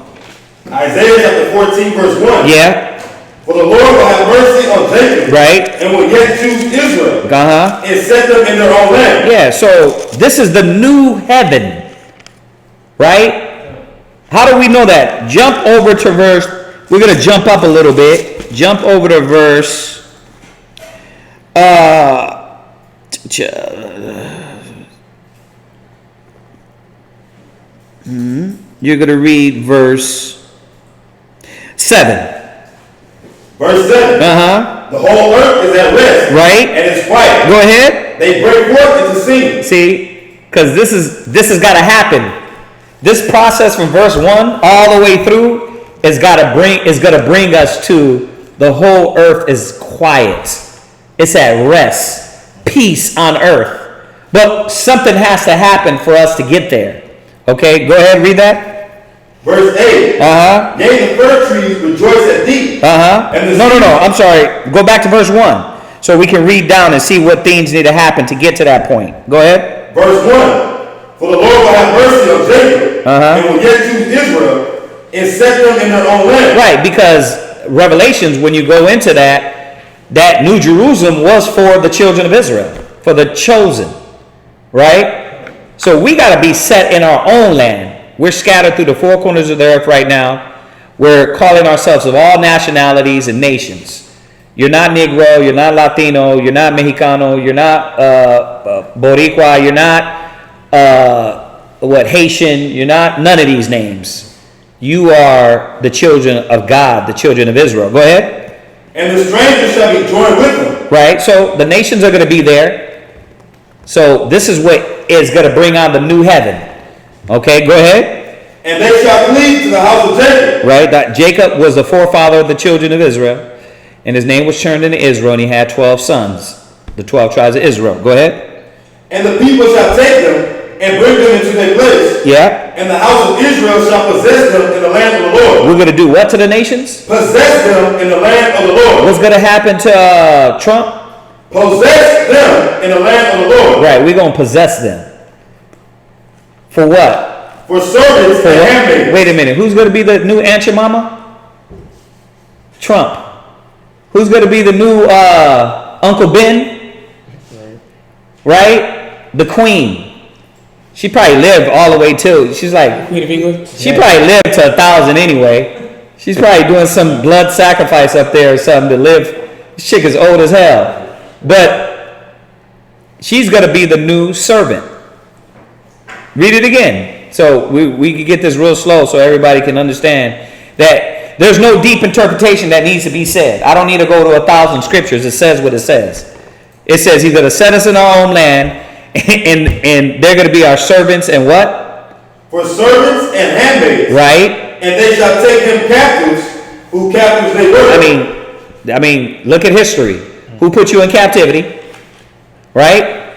Isaiah chapter 14 verse 1. Yeah. For the Lord will have mercy on Jacob. Right. And will yet choose Israel. And set them in their own land. Yeah, so this is the new heaven. Right? How do we know that? Jump over to verse, we're going to jump up a little bit. Jump over to verse, you're going to read verse 7. Verse 7. The whole earth is at rest. Right. And it's quiet. Go ahead. They break forth into singing. See, because this has got to happen. This process from verse 1 all the way through is going to bring us to the whole earth is quiet. It's at rest. Peace on earth. But something has to happen for us to get there. Okay, go ahead and read that. Verse 8. Yea, the fir trees rejoice at thee. No, I'm sorry. Go back to verse 1. So we can read down and see what things need to happen to get to that point. Go ahead. Verse 1. For the Lord will have mercy on Jacob, and will yet choose Israel, and set them in their own land. Right, because Revelations, when you go into that New Jerusalem was for the children of Israel, for the chosen. Right? So we got to be set in our own land. We're scattered through the four corners of the earth right now. We're calling ourselves of all nationalities and nations. You're not Negro, you're not Latino, you're not Mexicano, you're not Boricua, you're not Haitian, you're not none of these names. You are the children of God, the children of Israel. Go ahead. And the strangers shall be joined with them. Right, so the nations are going to be there. So this is what is going to bring on the new heaven. Okay, go ahead. And they shall cleave to the house of Jacob. Right, that Jacob was the forefather of the children of Israel. And his name was turned into Israel, and he had 12 sons. The 12 tribes of Israel. Go ahead. And the people shall take them and bring them into their place. Yeah. And the house of Israel shall possess them in the land of the Lord. We're going to do what to the nations? Possess them in the land of the Lord. What's going to happen to Trump? Possess them in the land of the Lord. Right, we're going to possess them. For what? For servants and handmaids. Wait a minute. Who's going to be the new Aunt your Mama? Trump. Who's going to be the new Uncle Ben? Right? The Queen. She probably lived all the way till, she's like, Queen of England? She probably lived to 1,000 anyway. She's probably doing some blood sacrifice up there or something to live. This chick is old as hell. But she's going to be the new servant. Read it again. So we can get this real slow so everybody can understand that there's no deep interpretation that needs to be said. I don't need to go to 1,000 scriptures. It says what it says. It says he's going to set us in our own land, and they're going to be our servants and what? For servants and handmaids. Right. And they shall take them captives, who captives they were. I mean, look at history. Who put you in captivity? Right?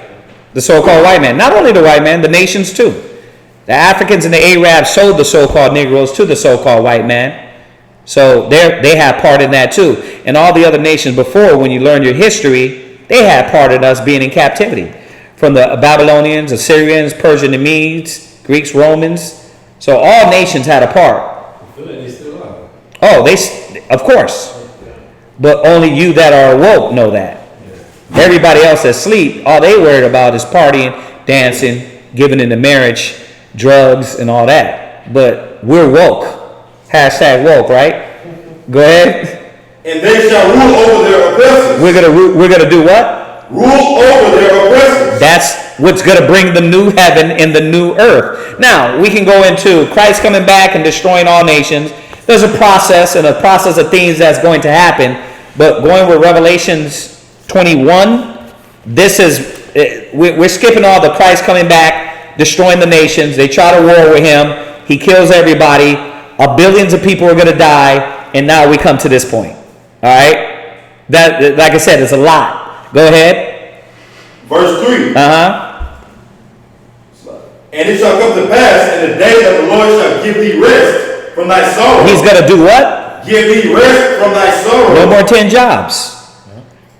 The so-called white man. Not only the white man, the nations too. The Africans and the Arabs sold the so-called Negroes to the so-called white man. So they have part in that too. And all the other nations before, when you learn your history, they had part in us being in captivity. From the Babylonians, Assyrians, Persian, the Medes, Greeks, Romans. So all nations had a part. They still are. Oh, of course. But only you that are awoke know that. Everybody else that's asleep, all they worried about is partying, dancing, giving into marriage, drugs, and all that. But we're woke. Hashtag woke, right? Go ahead. And they shall rule over their oppressors. We're gonna do what? Rule over their oppressors. That's what's gonna bring the new heaven and the new earth. Now we can go into Christ coming back and destroying all nations. There's a process and a process of things that's going to happen. But going with Revelations 21, we're skipping all the Christ coming back, destroying the nations. They try to war with him. He kills everybody. Billions of people are going to die, and now we come to this point. All right? That, like I said, it's a lot. Go ahead. Verse 3. And it shall come to pass in the day that the Lord shall give thee rest from thy sorrow. He's going to do what? Give thee rest from thy sorrow. No more 10 jobs.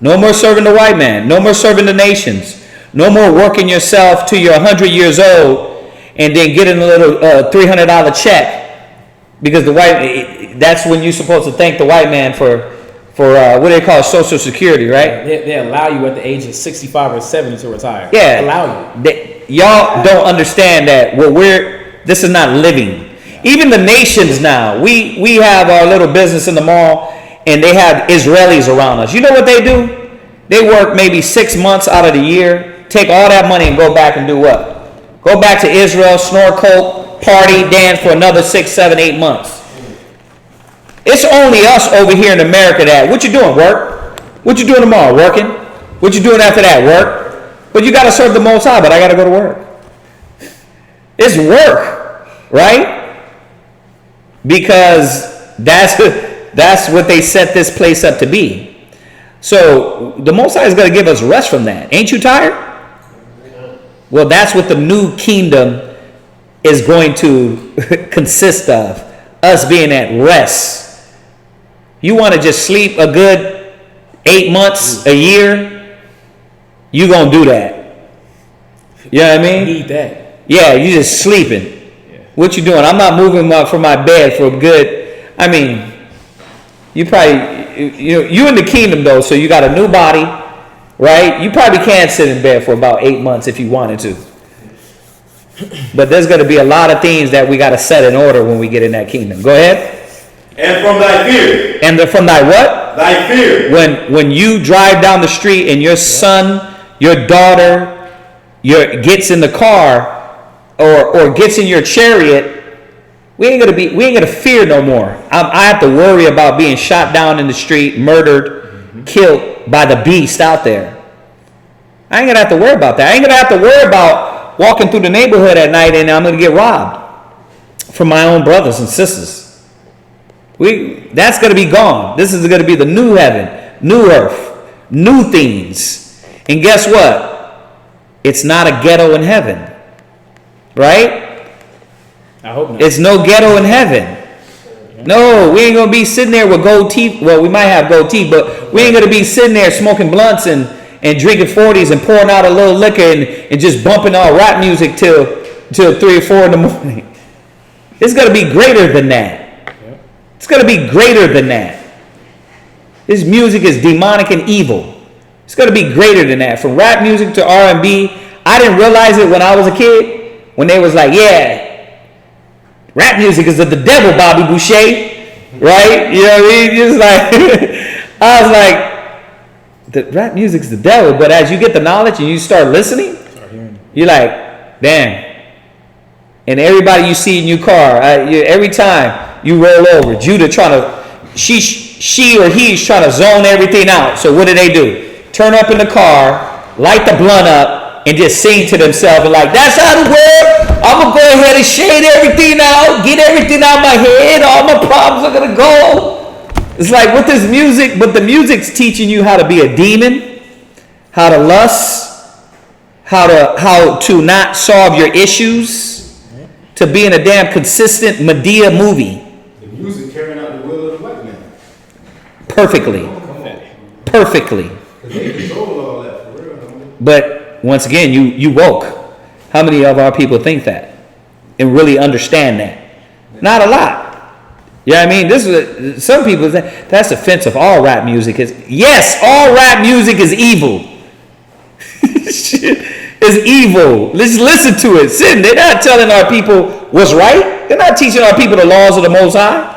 No more serving the white man. No more serving the nations. No more working yourself till you're 100 years old and then getting a little $300 check. Because that's when you're supposed to thank the white man for what do they call it? Social Security, right? They allow you at the age of 65 or 70 to retire. Yeah. Allow you. Y'all don't understand that this is not living. Even the nations now, we have our little business in the mall, and they have Israelis around us. You know what they do? They work maybe 6 months out of the year, take all that money and go back and do what? Go back to Israel, snort coke, party, dance for another 6, 7, 8 months. It's only us over here in America that, what you doing, work? What you doing tomorrow, working? What you doing after that, work? But you got to serve the Most High, but I got to go to work. It's work, right? Because that's what they set this place up to be. So the Most High is going to give us rest from that. Ain't you tired? Well, that's what the new kingdom is going to consist of. Us being at rest. You want to just sleep a good 8 months, a year, you going to do that. You know what I mean? Need that. Yeah, you just sleeping. Yeah. What you doing? I'm not moving from my bed for a good, I mean, you probably, you in the kingdom though, so you got a new body, right? You probably can sit in bed for about 8 months if you wanted to. But there's going to be a lot of things that we got to set in order when we get in that kingdom. Go ahead. And from thy fear. And from thy what? Thy fear. When you drive down the street and your son, your daughter, gets in the car or gets in your chariot, we ain't gonna fear no more. I have to worry about being shot down in the street, murdered, killed by the beast out there. I ain't gonna have to worry about that. I ain't gonna have to worry about walking through the neighborhood at night and I'm going to get robbed from my own brothers and sisters. That's going to be gone. This is going to be the new heaven, new earth, new things. And guess what? It's not a ghetto in heaven. Right? I hope not. It's no ghetto in heaven. No, we ain't going to be sitting there with gold teeth. Well, we might have gold teeth, but we ain't going to be sitting there smoking blunts and drinking 40s and pouring out a little liquor and just bumping all rap music till 3 or 4 in the morning. It's going to be greater than that. It's going to be greater than that. This music is demonic and evil. It's going to be greater than that. From rap music to R&B, I didn't realize it when I was a kid. When they was like, yeah, rap music is of the devil, Bobby Boucher. Right? You know what I mean? Just like, I was like, the rap music's the devil, but as you get the knowledge and you start listening, you're like, damn. And everybody you see in your car, every time you roll over, Judah trying to, she or he's trying to zone everything out. So what do? Turn up in the car, light the blunt up, and just sing to themselves and like, that's how the world, I'm going to go ahead and shade everything out, get everything out of my head, all my problems are going to go. It's like with this music, but the music's teaching you how to be a demon, how to lust, how to not solve your issues, to be in a damn consistent Medea movie. The music carrying out the will of the white man. Perfectly. They control all that for real. But once again, you woke. How many of our people think that and really understand that? Not a lot. You know what I mean? Some people say that's offensive. All rap music is. Yes, all rap music is evil. It's evil. Let's listen to it. Sin. They're not telling our people what's right. They're not teaching our people the laws of the Most High.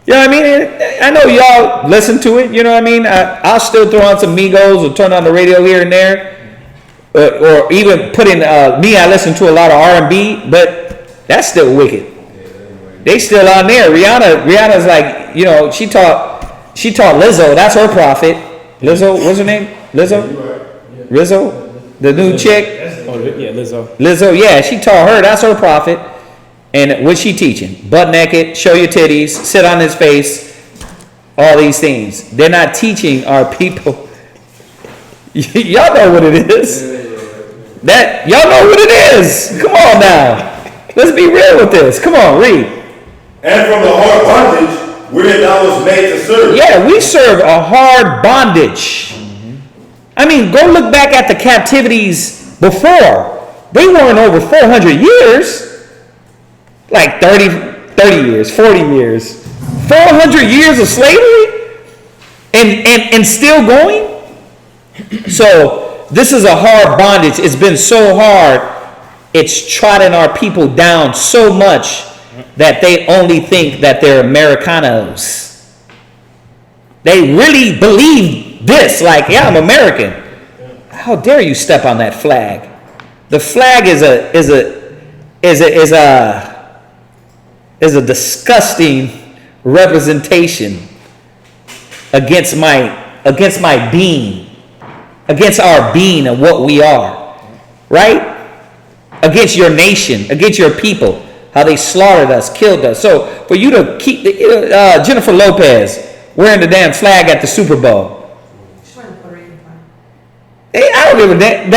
You know what I mean? I know y'all listen to it. You know what I mean? I'll still throw on some Migos or turn on the radio here and there, or even put in me. I listen to a lot of R&B, but that's still wicked. They still on there. Rihanna's like, she taught Lizzo. That's her prophet. Lizzo, what's her name? Rizzo, the new chick. Oh yeah, Lizzo. Lizzo, yeah, she taught her. That's her prophet. And what's she teaching? Butt naked, show your titties, sit on his face, all these things. They're not teaching our people. Y'all know what it is. Y'all know what it is. Come on now. Let's be real with this. Come on, read. And from the hard bondage wherein thou was made to serve. Yeah, we serve a hard bondage. I mean, go look back at the captivities before. They weren't over 400 years. Like 30 years, 40 years. 400 years of slavery? And still going? So, this is a hard bondage. It's been so hard. It's trodden our people down so much. that they only think that they're Americanos. They really believe this, like, yeah, I'm American. How dare you step on that flag? The flag is a disgusting representation against my being, against our being and what we are, right? Against your nation, against your people, how they slaughtered us, killed us. So for you to keep Jennifer Lopez wearing the damn flag at the Super Bowl, She's wearing the Puerto Rican flag. I don't give a damn.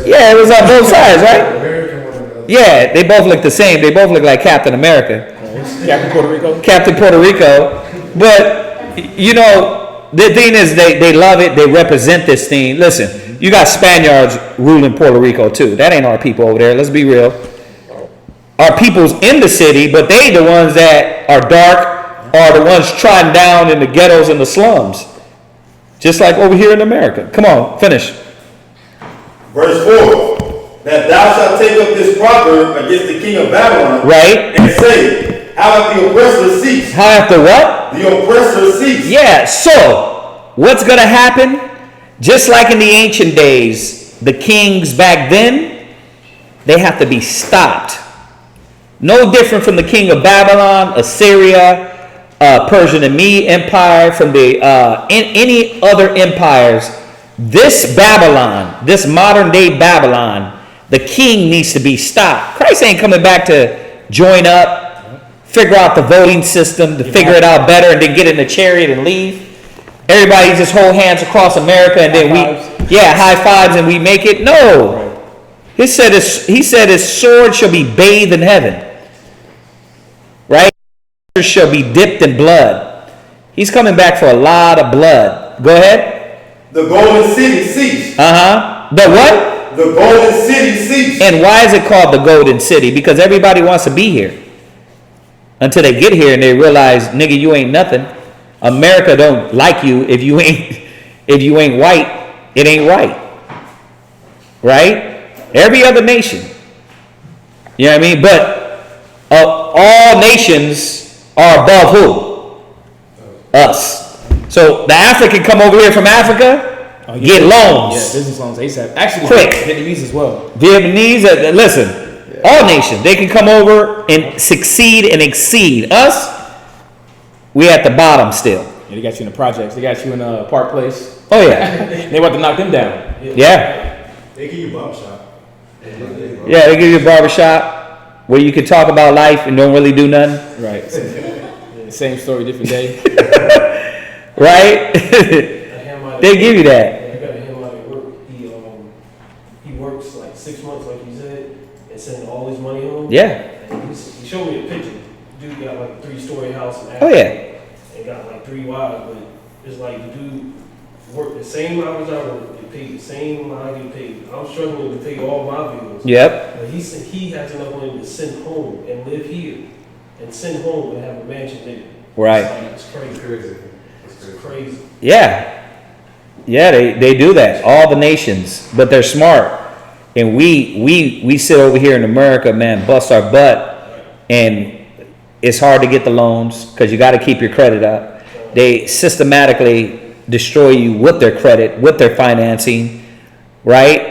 Yeah, it was on both sides, right? Yeah, they both look the same. They both look like Captain America. Captain Puerto Rico. Captain Puerto Rico. But, you know, the thing is they love it. They represent this thing. Listen, you got Spaniards ruling Puerto Rico too. That ain't our people over there. Let's be real. Our people's in the city, but they the ones that are dark, are the ones trodden down in the ghettos and the slums. Just like over here in America. Come on, finish. Verse 4. That thou shalt take up this proverb against the king of Babylon. Right. And say, how hath the oppressor ceased? How after what? The oppressor ceased. Yeah, so what's going to happen? Just like in the ancient days, the kings back then, they have to be stopped. No different from the king of Babylon, Assyria, Persian and Mede Empire, from the any other empires. This Babylon, this modern day Babylon, the king needs to be stopped. Christ ain't coming back to join up, figure out the voting system, to figure it out better, and then get in the chariot and leave. Everybody just hold hands across America and then high fives and we make it. No. He said his sword shall be bathed in heaven. Right? His shall be dipped in blood. He's coming back for a lot of blood. Go ahead. The golden city ceased. The what? The golden city ceased. And why is it called the golden city? Because everybody wants to be here. Until they get here and they realize, nigga, you ain't nothing. America don't like you if you ain't white. It ain't right. Right? Every other nation. You know what I mean? But all nations are above who? Us. So the African come over here from Africa, get loans. Yeah, business loans ASAP. Actually, Quick. Vietnamese as well. Vietnamese, listen, all nations, they can come over and succeed and exceed. Us, we at the bottom still. Yeah, they got you in the projects. They got you in Park Place. Oh yeah. They want to knock them down. Yeah. They give you barbershop. Yeah, they give you a barbershop where you can talk about life and don't really do nothing. Right. Same story, different day. Right? They give you that. I got him out at work. He works like 6 months, like you said, and sending all his money home. Yeah. And he showed me a picture. Dude got like a 3-story house in Africa. Oh yeah. And got like 3 wives, but it's like the dude worked the same hours I work, get paid the same amount I get paid. I'm struggling to pay all my bills. Yep. But he said he has enough money to send home and live here, and send home and have a mansion there. Right. It's crazy. It's crazy. Yeah. Yeah, they do that. All the nations, but they're smart. And we sit over here in America, man, bust our butt, and it's hard to get the loans because you got to keep your credit up. They systematically destroy you with their credit, with their financing, right?